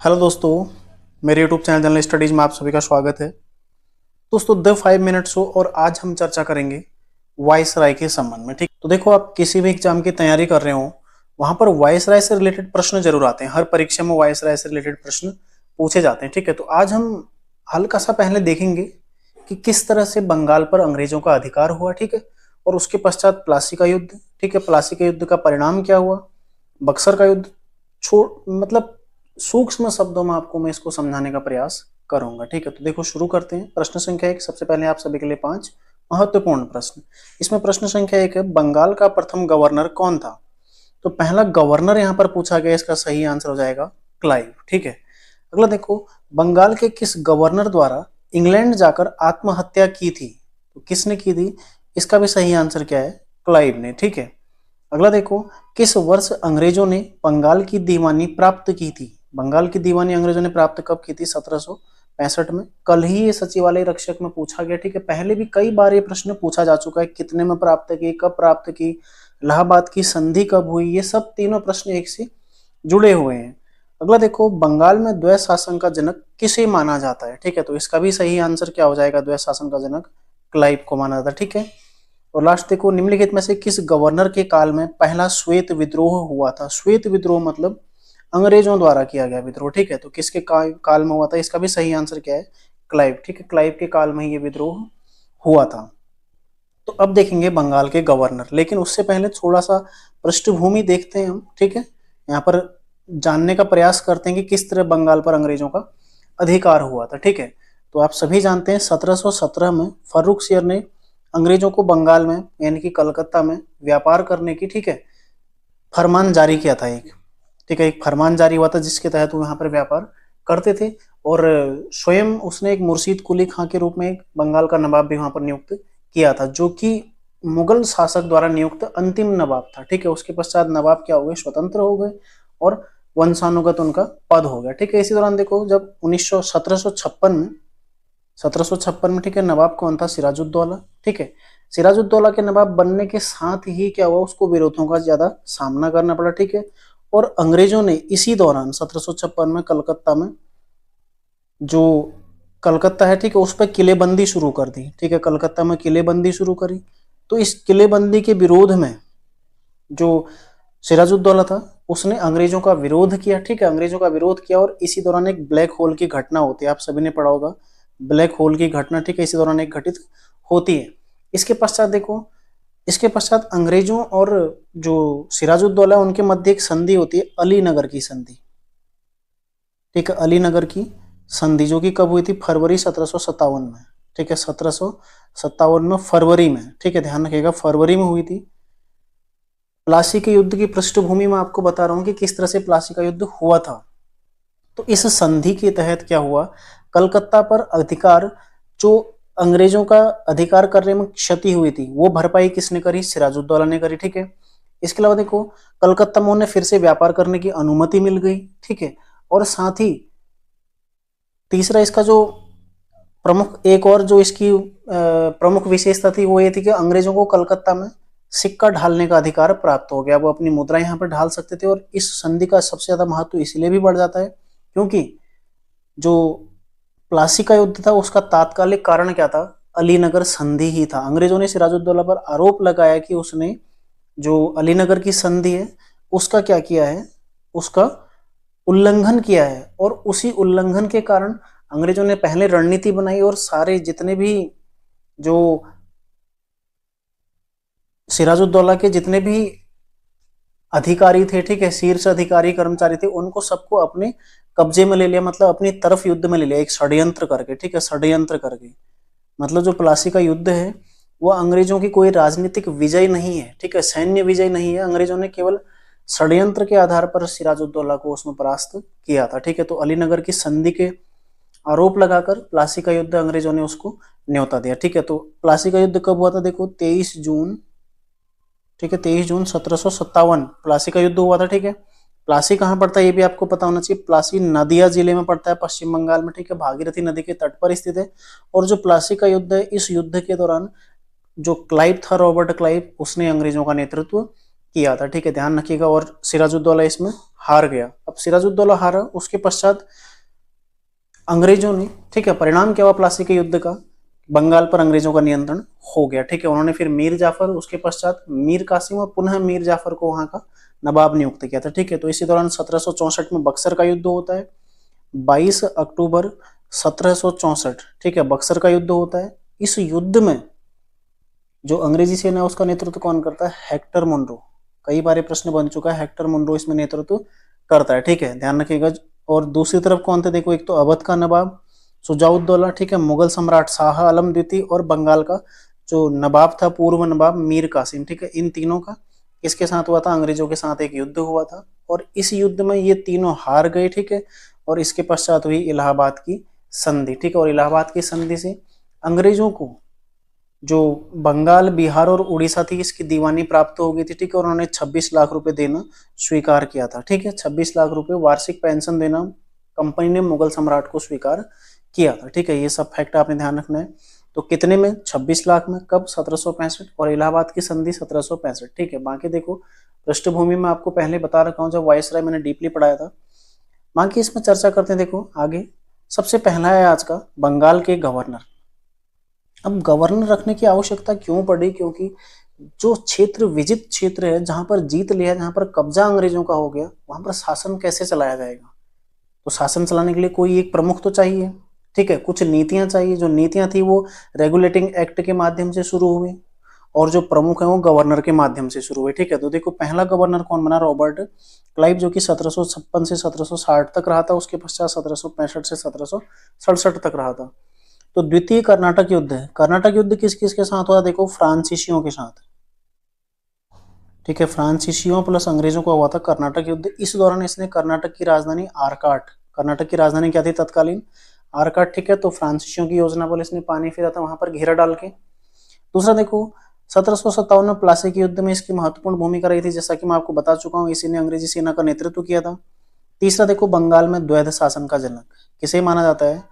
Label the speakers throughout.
Speaker 1: Hello दोस्तों, मेरे YouTube channel general studies में आप सभी का स्वागत है। दोस्तों द 5 मिनट शो और आज हम चर्चा करेंगे वायसराय के संबंध में। ठीक, तो देखो आप किसी भी एग्जाम की तैयारी कर रहे हो वहां पर वायसराय से रिलेटेड प्रश्न जरूर आते हैं। हर परीक्षा में वायसराय से रिलेटेड प्रश्न पूछे जाते हैं। ठीक है, तो आज हम हल्का सा पहले देखेंगे कि किस तरह से बंगाल पर अंग्रेजों का अधिकार हुआ। ठीक है, और उसके पश्चात प्लासी का युद्ध। ठीक है, प्लासी का युद्ध का परिणाम क्या हुआ, बक्सर का युद्ध। छोड़ मतलब सूक्ष्म शब्दों में आपको मैं इसको समझाने का प्रयास करूंगा। ठीक है, तो देखो शुरू करते हैं। प्रश्न संख्या 1, सबसे पहले आप सभी के लिए 5 महत्वपूर्ण प्रश्न। इसमें प्रश्न संख्या 1 है, बंगाल का प्रथम गवर्नर कौन था। तो पहला गवर्नर यहां पर पूछा गया, इसका सही आंसर हो जाएगा क्लाइव। ठीक है, अगला देखो, बंगाल के किस गवर्नर द्वारा इंग्लैंड जाकर आत्महत्या की थी। तो किसने की थी, इसका भी सही आंसर क्या है, क्लाइव ने। ठीक है, अगला देखो, किस वर्ष अंग्रेजों ने बंगाल की दीवानी प्राप्त की थी। बंगाल की दीवानी अंग्रेजों ने प्राप्त कब की थी, 1765 में। कल ही ये सचिवालय रक्षक में पूछा गया। ठीक है, पहले भी कई बार ये प्रश्न पूछा जा चुका है, कितने में प्राप्त की, कब प्राप्त की, इलाहाबाद की संधि कब हुई, ये सब तीनों प्रश्न एक से जुड़े हुए हैं। अगला देखो, बंगाल में द्वैत शासन का जनक किसे माना जाता है। ठीक है, तो इसका भी सही आंसर क्या हो जाएगा, द्वैत शासन का जनक क्लाइव को माना जाता है। ठीक है, और लास्ट देखो, निम्नलिखित में से किस गवर्नर के काल में पहला श्वेत विद्रोह हुआ था। श्वेत विद्रोह मतलब अंग्रेजों द्वारा किया गया विद्रोह। ठीक है, तो किसके काल में हुआ था, इसका भी सही आंसर क्या है, क्लाइव। ठीक है, क्लाइव के काल में ही ये विद्रोह हुआ था। तो अब देखेंगे बंगाल के गवर्नर, लेकिन उससे पहले थोड़ा सा पृष्ठभूमि देखते हैं हम। ठीक है, यहाँ पर जानने का प्रयास करते हैं कि किस तरह बंगाल पर अंग्रेजों का अधिकार हुआ था। ठीक है, तो आप सभी जानते हैं 1717 में फर्रुखसियर ने अंग्रेजों को बंगाल में यानी कि कलकत्ता में व्यापार करने की, ठीक है, फरमान जारी किया था एक। ठीक है, एक फरमान जारी हुआ था जिसके तहत वो यहाँ पर व्यापार करते थे, और स्वयं उसने एक मुर्शीद कुली खां के रूप में एक बंगाल का नवाब भी वहां पर नियुक्त किया था, जो कि मुगल शासक द्वारा नियुक्त अंतिम नवाब था। ठीक है, उसके पश्चात नवाब क्या हुए, स्वतंत्र हो गए और वंशानुगत उनका पद हो गया। ठीक है, इसी दौरान देखो, जब 1756 में ठीक है, नवाब कौन था, सिराजुद्दौला। ठीक है, सिराजुद्दौला के नवाब बनने के साथ ही क्या हुआ, उसको विरोधों का ज्यादा सामना करना पड़ा। ठीक है, और अंग्रेजों ने इसी दौरान 1756 में कलकत्ता में, जो कलकत्ता है, ठीक है, उस पर किलेबंदी शुरू कर दी। ठीक है, कलकत्ता में किलेबंदी शुरू करी। तो इस किलेबंदी के विरोध में जो सिराजुद्दौला था उसने अंग्रेजों का विरोध किया। ठीक है, अंग्रेजों का विरोध किया, और इसी दौरान एक ब्लैक होल की घटना होती है, आप सभी ने पढ़ा होगा ब्लैक होल की घटना। ठीक है, इसी दौरान एक घटित होती है। इसके पश्चात देखो, इसके पश्चात अंग्रेजों और जो सिराजुद्दौला उनके मध्य एक संधि होती है, अलीनगर की संधि। ठीक है, अलीनगर की संधि जो कि कब हुई थी, फरवरी 1757 में। ठीक है, 1757 में फरवरी में। ठीक है, ध्यान रखिएगा, फरवरी में हुई थी। प्लासी के युद्ध की पृष्ठभूमि में आपको बता रहा हूं कि किस तरह से प्लासी का युद्ध हुआ था। तो इस संधि के तहत क्या हुआ, कलकत्ता पर अधिकार, जो अंग्रेजों का अधिकार करने में क्षति हुई थी, वो भरपाई किसने करी, सिराजुद्दौला ने करी। ठीक है, इसके अलावा देखो, कलकत्ता में उन्हें फिर से व्यापार करने की अनुमति मिल गई। ठीक है, और साथ ही तीसरा इसका जो प्रमुख, एक और जो इसकी प्रमुख विशेषता थी वो ये थी कि अंग्रेजों को कलकत्ता में सिक्का ढालने का अधिकार प्राप्त हो गया। वो अपनी मुद्रा यहाँ पर ढाल सकते थे, और इस संधि का सबसे ज्यादा महत्व इसलिए भी बढ़ जाता है क्योंकि जो प्लासी का युद्ध था उसका तात्कालिक कारण क्या था, अलीनगर संधि ही था। अंग्रेजों ने सिराजुद्दौला पर आरोप लगाया कि उसने जो अलीनगर की संधि है उसका क्या किया है, उसका उल्लंघन किया है, और उसी उल्लंघन के कारण अंग्रेजों ने पहले रणनीति बनाई और सारे जितने भी जो सिराजुद्दौला के जितने भी अधिकारी थे, ठीक है, शीर्ष अधिकारी कर्मचारी थे, उनको सबको अपने कब्जे में ले लिया, मतलब अपनी तरफ युद्ध में ले लिया, एक षड्यंत्र करके। ठीक है, षड्यंत्र करके मतलब जो प्लासी का युद्ध है वो अंग्रेजों की कोई राजनीतिक विजय नहीं है। ठीक है, सैन्य विजय नहीं है, अंग्रेजों ने केवल षड्यंत्र के आधार पर सिराजुद्दौला को उसमें परास्त किया था। ठीक है, तो अलीनगर की संधि के आरोप लगाकर प्लासी का युद्ध अंग्रेजों ने उसको न्योता दिया। ठीक है, तो प्लासी का युद्ध कब हुआ था, देखो 23 जून। ठीक है, 23 जून 1757 प्लासी का युद्ध हुआ था। ठीक है, प्लासी कहाँ पड़ता है ये भी आपको पता होना चाहिए, प्लासी नदिया जिले में पड़ता है, पश्चिम बंगाल में। ठीक है, भागीरथी नदी के तट पर स्थित है। और जो प्लासी का युद्ध है, इस युद्ध के दौरान जो क्लाइव था, रॉबर्ट क्लाइव, उसने अंग्रेजों का नेतृत्व किया था, ठीक है, ध्यान रखिएगा। और सिराजुद्दौला इसमें हार गया। अब सिराजुद्दौला हारा, उसके पश्चात अंग्रेजों ने, ठीक है, परिणाम क्या हुआ प्लासी के युद्ध का, बंगाल पर अंग्रेजों का नियंत्रण हो गया, ठीक है। उन्होंने फिर मीर जाफर, उसके पश्चात मीर कासिम और पुनः मीर जाफर को वहां का नवाब नियुक्त किया था, ठीक है। तो इसी दौरान 1764 में बक्सर का युद्ध होता है। 22 अक्टूबर 1764, ठीक है, बक्सर का युद्ध होता है। इस युद्ध में जो अंग्रेजी सेना है उसका नेतृत्व कौन करता है, हेक्टर मुनरो। कई बार प्रश्न बन चुका है, हेक्टर मुनरो इसमें नेतृत्व करता है, ठीक है, ध्यान रखिएगा। और दूसरी तरफ कौन थे, देखो, एक तो अवध का नवाब सुजाउद्दौला, ठीक है, मुगल सम्राट शाह आलम द्वितीय और बंगाल का जो नवाब था, पूर्व नवाब मीर कासिम, ठीक है। इन तीनों का किसके साथ हुआ था, अंग्रेजों के साथ एक युद्ध हुआ था, और इस युद्ध में ये तीनों हार गए, ठीक है। और इसके पश्चात हुई इलाहाबाद की संधि, ठीक है। और इलाहाबाद की संधि से अंग्रेजों को जो बंगाल, बिहार और उड़ीसा थी, इसकी दीवानी प्राप्त हो गई थी, ठीक है। और उन्होंने 26 लाख रुपए देना स्वीकार किया था, ठीक है। 26 लाख रुपए वार्षिक पेंशन देना कंपनी ने मुगल सम्राट को स्वीकार किया था, ठीक है। ये सब फैक्ट आपने ध्यान रखना है। तो कितने में, 26 लाख में, कब, 1765, और इलाहाबाद की संधि 1765, ठीक है। बाकी देखो, पृष्ठभूमि में आपको पहले बता रखा हूँ, जब वायसराय मैंने डीपली पढ़ाया था। बाकी इसमें चर्चा करते हैं, देखो आगे। सबसे पहला है आज का, बंगाल के गवर्नर। अब गवर्नर रखने की आवश्यकता क्यों पड़ी, क्योंकि जो क्षेत्र, विजित क्षेत्र है, जहां पर जीत लिया, जहां पर कब्जा अंग्रेजों का हो गया, वहां पर शासन कैसे चलाया जाएगा। तो शासन चलाने के लिए कोई एक प्रमुख तो चाहिए, ठीक है। कुछ नीतियां चाहिए, जो नीतियां थी वो रेगुलेटिंग एक्ट के माध्यम से शुरू हुई, और जो प्रमुख है वो गवर्नर के माध्यम से शुरू हुए, ठीक है। तो देखो, पहला गवर्नर कौन बना, रॉबर्ट क्लाइव, जो कि 1756 से 1760 तक रहा था। उसके पश्चात 1765 से 1767 तक रहा था। तो द्वितीय कर्नाटक युद्ध है। कर्नाटक युद्ध किस किस के साथ हुआ, देखो, फ्रांसीसियों के साथ, ठीक है। फ्रांसीसियों प्लस अंग्रेजों का हुआ था कर्नाटक युद्ध। इस दौरान इसने कर्नाटक की राजधानी आरकाट, कर्नाटक की राजधानी क्या थी तत्कालीन, आरकाट, ठीक है। तो फ्रांसीसियों की योजना पर इसने पानी फेरा था वहां पर घेरा डाल के। दूसरा देखो, 1757 में प्लासी के युद्ध में इसकी महत्वपूर्ण भूमिका रही थी, जैसा कि मैं आपको बता चुका हूँ, इसी ने अंग्रेजी सेना का नेतृत्व किया था। तीसरा देखो, बंगाल में द्वैध शासन का जनक किसे माना जाता है,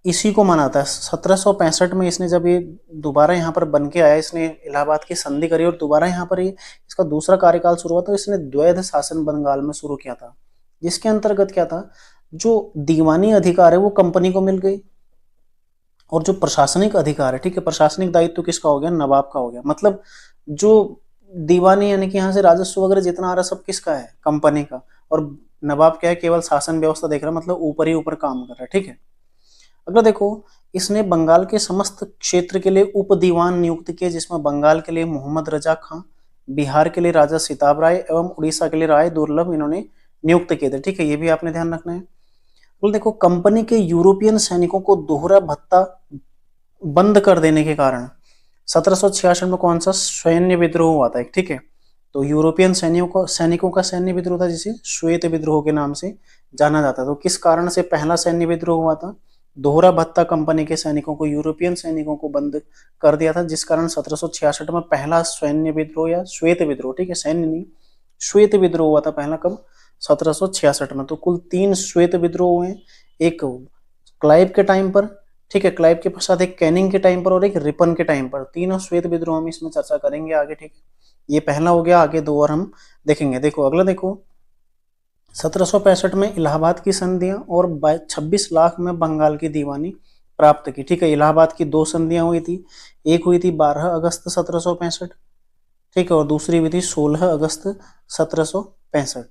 Speaker 1: इसी को माना था। 1765 में इसने, जब ये दोबारा यहाँ पर बन के आया, इसने इलाहाबाद की संधि करी और दोबारा यहाँ पर ये इसका दूसरा कार्यकाल शुरू हुआ, तो इसने द्वैध शासन बंगाल में शुरू किया था, जिसके अंतर्गत क्या था, जो दीवानी अधिकार है वो कंपनी को मिल गई, और जो प्रशासनिक अधिकार है, ठीक है, प्रशासनिक दायित्व किसका हो गया, नवाब का हो गया। मतलब जो दीवानी यानी कि यहाँ से राजस्व वगैरह जितना आ रहा है सब किसका है, कंपनी का, और नवाब क्या है, केवल शासन व्यवस्था देख रहा है, मतलब ऊपर ही ऊपर काम कर रहा है, ठीक है। अगला देखो, इसने बंगाल के समस्त क्षेत्र के लिए उप दीवान नियुक्त किए, जिसमें बंगाल के लिए मोहम्मद रजा खां, बिहार के लिए राजा सिताब राय एवं उड़ीसा के लिए राय दुर्लभ इन्होंने नियुक्त किए थे, ठीक है। ये भी आपने ध्यान रखना है। तो देखो, कंपनी के यूरोपियन सैनिकों को दोहरा भत्ता बंद कर देने के कारण 1766 में कौन सा सैन्य विद्रोह हुआ था, ठीक है। तो यूरोपियन सैनिकों का सैन्य विद्रोह था, जिसे श्वेत विद्रोह के नाम से जाना जाता है। तो किस कारण से पहला सैन्य विद्रोह हुआ था, दोहरा भत्ता कंपनी के सैनिकों को, यूरोपियन सैनिकों को बंद कर दिया था, जिस कारण 1766 में पहला सैन्य विद्रोह या श्वेत विद्रोह, ठीक है, सैन्य नहीं, श्वेत विद्रोह हुआ था पहला, कब, 1766 में। तो कुल 3 श्वेत विद्रोह हुए, एक क्लाइव के टाइम पर, ठीक है, क्लाइव के पश्चात एक कैनिंग के टाइम पर और एक रिपन के टाइम पर। तीनों श्वेत विद्रोह हम इसमें चर्चा करेंगे आगे, ठीक है। ये पहला हो गया, आगे 2 और हम देखेंगे। देखो अगला, देखो 1765 में इलाहाबाद की संधियां और 26 लाख में बंगाल की दीवानी प्राप्त की, ठीक है। इलाहाबाद की 2 संधियां हुई थी, एक हुई थी 12 अगस्त 1765, ठीक है, और दूसरी हुई थी 16 अगस्त 1765।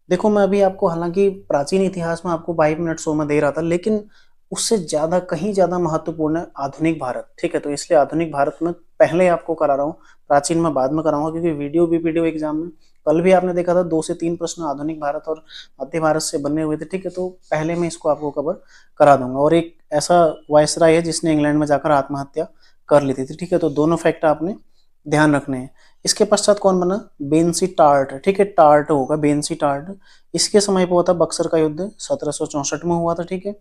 Speaker 1: देखो, मैं अभी आपको, हालांकि प्राचीन इतिहास में आपको 22 मिनट शो में दे रहा था, लेकिन उससे ज्यादा, कहीं ज्यादा महत्वपूर्ण है आधुनिक भारत, ठीक है। तो इसलिए आधुनिक भारत में पहले आपको करा रहा हूँ, प्राचीन में बाद में कराऊंगा, क्योंकि वीडियो एग्जाम में कल भी आपने देखा था 2 से 3 प्रश्न आधुनिक भारत और मध्य भारत से बने हुए थे, ठीक है। तो पहले मैं इसको आपको कवर करा दूंगा। और एक ऐसा वायसराय है जिसने इंग्लैंड में जाकर आत्महत्या कर ली थी, ठीक है। तो दोनों फैक्ट आपने ध्यान रखने हैं। इसके पश्चात कौन बना, बेंसी टार्ट, ठीक है, टार्ट होगा, बेंसी टार्ट। इसके समय पर हुआ था बक्सर का युद्ध, 1764 में हुआ था, ठीक है।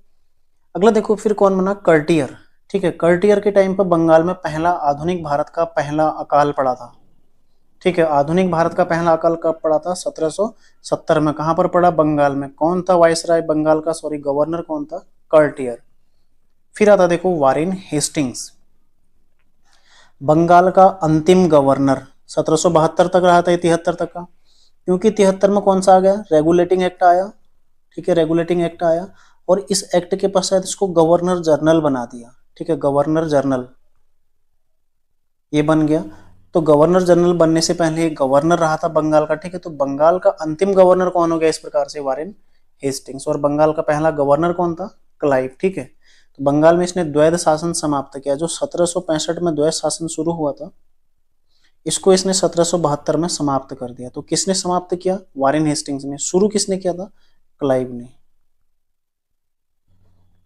Speaker 1: अगला देखो, फिर कौन बना, कर्टियर, ठीक है। कर्टियर के टाइम पर बंगाल में पहला, आधुनिक भारत का पहला अकाल पड़ा था, ठीक है। आधुनिक भारत का पहला अकाल कब पड़ा था, 1770 में। कहां पर पड़ा, बंगाल में। कौन था वायसराय बंगाल का, सॉरी गवर्नर कौन था, कर्टियर। फिर आता देखो वारेन हेस्टिंग्स, बंगाल का अंतिम गवर्नर, 1772 तक रहा था, 73 तक का, क्योंकि 73 में कौन सा आ गया, रेगुलेटिंग एक्ट आया, ठीक है, रेगुलेटिंग एक्ट आया, और इस एक्ट के पश्चात इसको गवर्नर जनरल बना दिया, ठीक है, गवर्नर जनरल ये बन गया। तो गवर्नर जनरल बनने से पहले गवर्नर रहा था बंगाल का, ठीक है, तो बंगाल का अंतिम गवर्नर कौन हो गया इस प्रकार से, वारेन हेस्टिंग्स, और बंगाल का पहला गवर्नर कौन था, क्लाइव, ठीक है। तो बंगाल में इसने द्वैध शासन समाप्त किया, जो 1765 में द्वैध शासन शुरू हुआ था, इसको इसने 1772 में समाप्त कर दिया। तो किसने समाप्त किया, वारेन हेस्टिंग्स ने। शुरू किसने किया था, क्लाइव ने,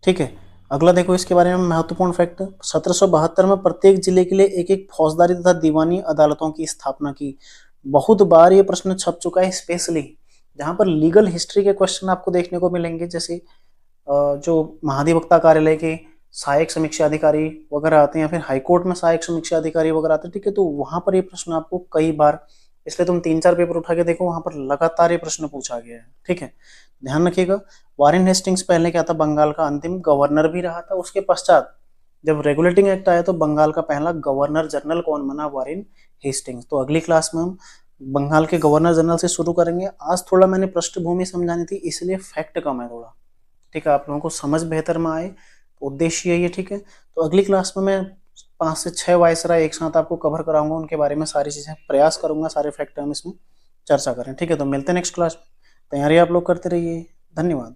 Speaker 1: ठीक है। अगला देखो इसके बारे में महत्वपूर्ण फैक्ट, 1772 में प्रत्येक जिले के लिए एक एक फौजदारी तथा दीवानी अदालतों की स्थापना की। बहुत बार ये प्रश्न छप चुका है, स्पेशली जहां पर लीगल हिस्ट्री के क्वेश्चन आपको देखने को मिलेंगे, जैसे जो महाधिवक्ता कार्यालय के सहायक समीक्षा अधिकारी वगैरह आते हैं, या फिर हाईकोर्ट में सहायक समीक्षा अधिकारी वगैरह आते हैं, ठीक है, तो वहां पर ये प्रश्न आपको कई बार, इसलिए तुम 3-4 पेपर उठा के देखो, वहां पर लगातार ये प्रश्न पूछा गया है, ठीक है, ध्यान रखिएगा। वारेन हेस्टिंग्स पहले क्या था, बंगाल का अंतिम गवर्नर भी रहा था। उसके पश्चात जब रेगुलेटिंग एक्ट आया तो बंगाल का पहला गवर्नर जनरल कौन बना, वारेन हेस्टिंग्स। तो अगली क्लास में हम बंगाल के गवर्नर जनरल से शुरू करेंगे। आज थोड़ा मैंने पृष्ठभूमि समझानी थी, इसलिए फैक्ट कम है थोड़ा, ठीक है, आप लोगों को समझ बेहतर में आए, उद्देश्य ये, ठीक है। तो अगली क्लास में मैं 5 से 6 वायसराय एक साथ आपको कवर कराऊंगा, उनके बारे में सारी चीजें प्रयास करूंगा, सारे फैक्ट हम इसमें चर्चा करें, ठीक है। तो मिलते हैं नेक्स्ट क्लास में, तैयारी आप लोग करते रहिए, धन्यवाद।